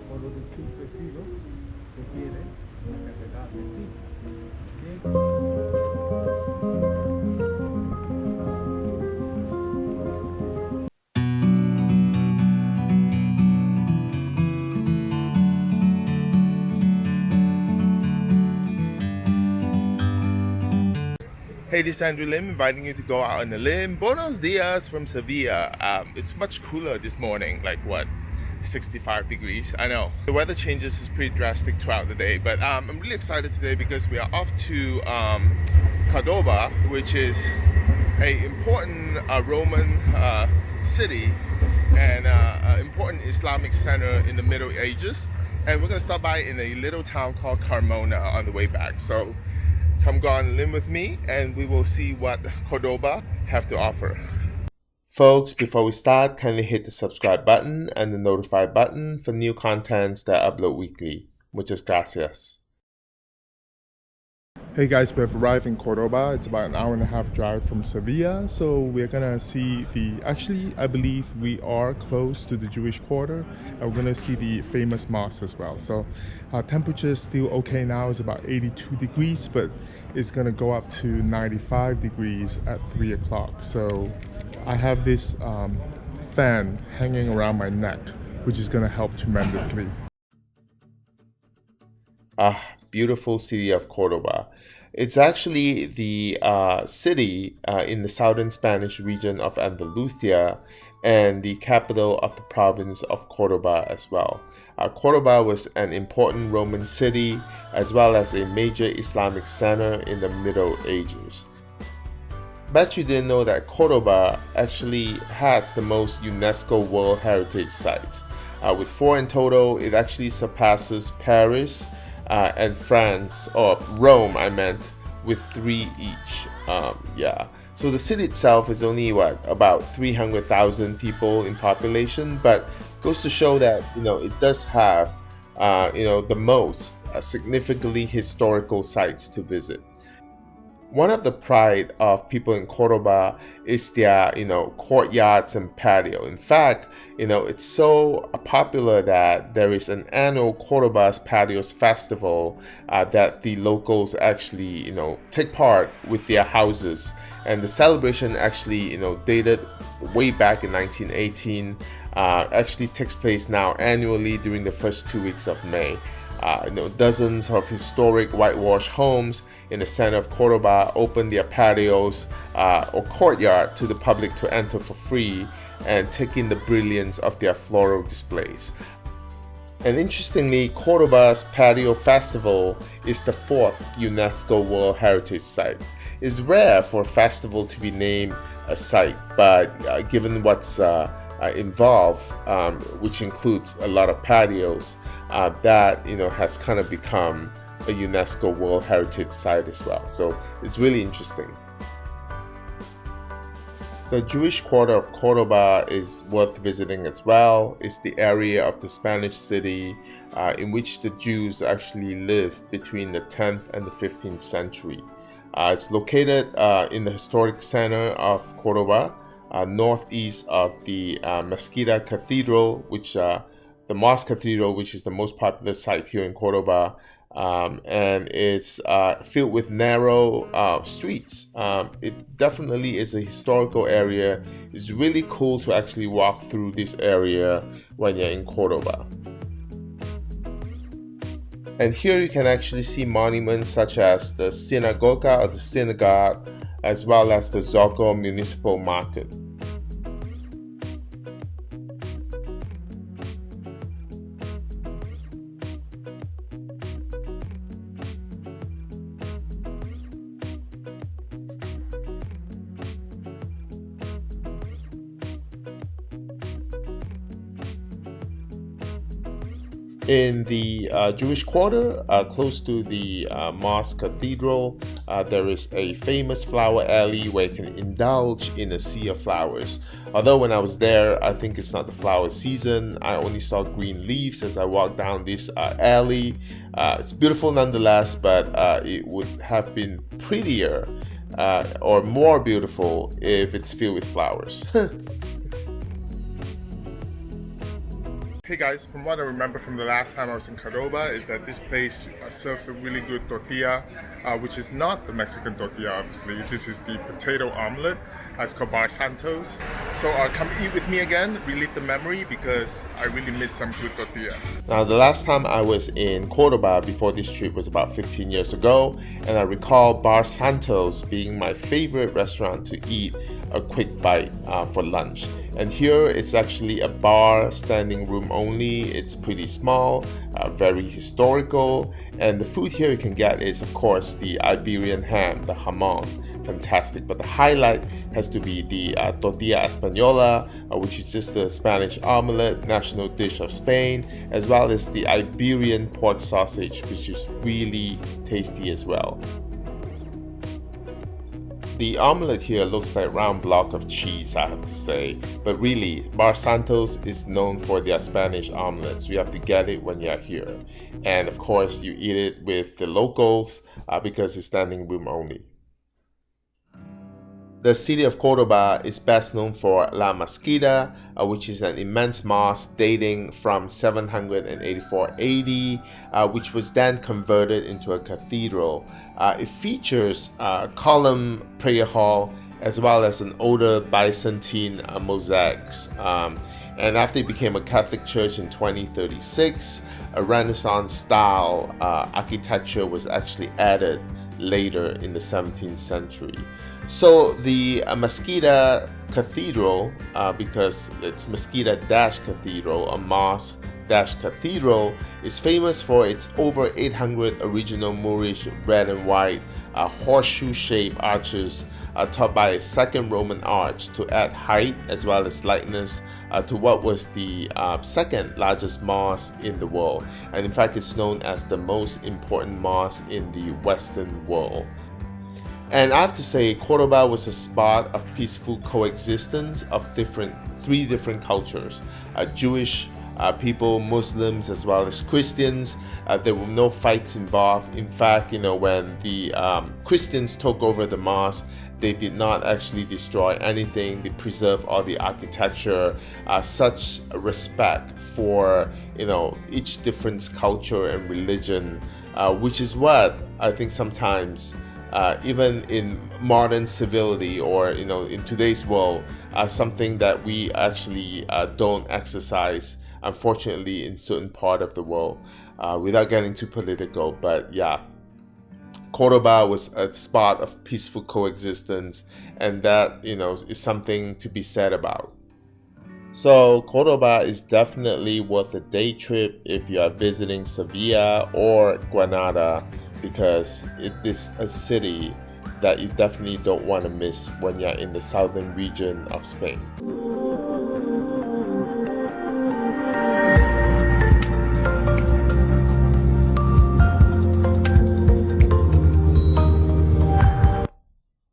Por el simple estilo que tiene la catedral Mosquita. Hey, this is Andrew Lim inviting you to go out on a limb. Buenos dias from Sevilla. It's much cooler this morning, like what, 65 degrees. I know. The weather changes is pretty drastic throughout the day, but I'm really excited today because we are off to Cordoba, which is a important Roman city and important Islamic center in the Middle Ages. And we're gonna stop by in a little town called Carmona on the way back. So come go on limb with me and we will see what Cordoba have to offer. Folks, before we start, kindly hit the subscribe button and the notify button for new contents that I upload weekly. Muchas gracias. Hey guys, we have arrived in Cordoba. It's about an hour and a half drive from Sevilla. So we're gonna see actually I believe we are close to the Jewish quarter and we're gonna see the famous mosque as well. So temperature is still okay now, it's about 82 degrees, but it's gonna go up to 95 degrees at 3 o'clock. So I have this fan hanging around my neck, which is gonna help tremendously. Beautiful city of Cordoba. It's actually the city in the southern Spanish region of Andalusia and the capital of the province of Cordoba as well. Cordoba was an important Roman city as well as a major Islamic center in the Middle Ages. Bet you didn't know that Cordoba actually has the most UNESCO World Heritage Sites. With 4 in total, it actually surpasses Paris, and France, or Rome I meant, with 3 each. So the city itself is only about 300,000 people in population, but goes to show that it does have the most significantly historical sites to visit. One of the pride of people in Cordoba is their, courtyards and patio. In fact, it's so popular that there is an annual Cordoba's Patios Festival that the locals actually, take part with their houses. And the celebration actually, dated way back in 1918, actually takes place now annually during the first 2 weeks of May. Dozens of historic whitewashed homes in the center of Cordoba open their patios or courtyard to the public to enter for free and take in the brilliance of their floral displays. And interestingly, Cordoba's Patio Festival is the 4th UNESCO World Heritage Site. It's rare for a festival to be named a site, but given what's involved, which includes a lot of patios, that has kind of become a UNESCO World Heritage Site as well. So it's really interesting. The Jewish quarter of Cordoba is worth visiting as well. It's the area of the Spanish city in which the Jews actually lived between the 10th and the 15th century. It's located in the historic center of Cordoba, northeast of the Mosquita Cathedral, which the Mosque Cathedral, which is the most popular site here in Cordoba, and it's filled with narrow streets. It definitely is a historical area. It's really cool to actually walk through this area when you're in Cordoba. And here you can actually see monuments such as the Synagoga or the Synagogue, as well as the Zoco Municipal Market. In the Jewish quarter, close to the Mosque Cathedral, there is a famous flower alley where you can indulge in a sea of flowers. Although when I was there, I think it's not the flower season. I only saw green leaves as I walked down this alley. It's beautiful nonetheless, but it would have been prettier or more beautiful if it's filled with flowers. Hey guys, from what I remember from the last time I was in Cordoba is that this place serves a really good tortilla, which is not the Mexican tortilla obviously. This is the potato omelette. It's called Bar Santos. So come eat with me again, relive the memory because I really miss some good tortilla. Now, the last time I was in Cordoba before this trip was about 15 years ago, and I recall Bar Santos being my favorite restaurant to eat a quick bite for lunch. And here it's actually a bar, standing room only. It's pretty small, very historical, and the food here you can get is, of course, the Iberian ham, the jamon. Fantastic, but the highlight has to be the tortilla española, which is just the Spanish omelette, national dish of Spain, as well as the Iberian pork sausage, which is really tasty as well. The omelette here looks like a round block of cheese, I have to say, but really, Bar Santos is known for their Spanish omelets, so you have to get it when you're here. And of course, you eat it with the locals because it's standing room only. The city of Cordoba is best known for La Mosquita, which is an immense mosque dating from 784 AD, which was then converted into a cathedral. It features a column prayer hall as well as an older Byzantine mosaics. And after it became a Catholic church in 2036, a Renaissance style architecture was actually added later in the 17th century. So the Mosquita Cathedral, because it's Mosquita-Cathedral, a mosque-cathedral, is famous for its over 800 original Moorish red and white horseshoe-shaped arches topped by a second Roman arch to add height as well as lightness to what was the second largest mosque in the world. And in fact, it's known as the most important mosque in the Western world. And I have to say, Cordoba was a spot of peaceful coexistence of three different cultures: Jewish people, Muslims, as well as Christians. There were no fights involved. In fact, when the Christians took over the mosque, they did not actually destroy anything. They preserved all the architecture. Such respect for each different culture and religion, which is what I think sometimes. Even in modern civility or in today's world, something that we actually don't exercise, unfortunately, in certain part of the world, without getting too political. But yeah, Cordoba was a spot of peaceful coexistence, and that is something to be said about. So Cordoba is definitely worth a day trip if you are visiting Sevilla or Granada, because it is a city that you definitely don't want to miss when you're in the southern region of Spain.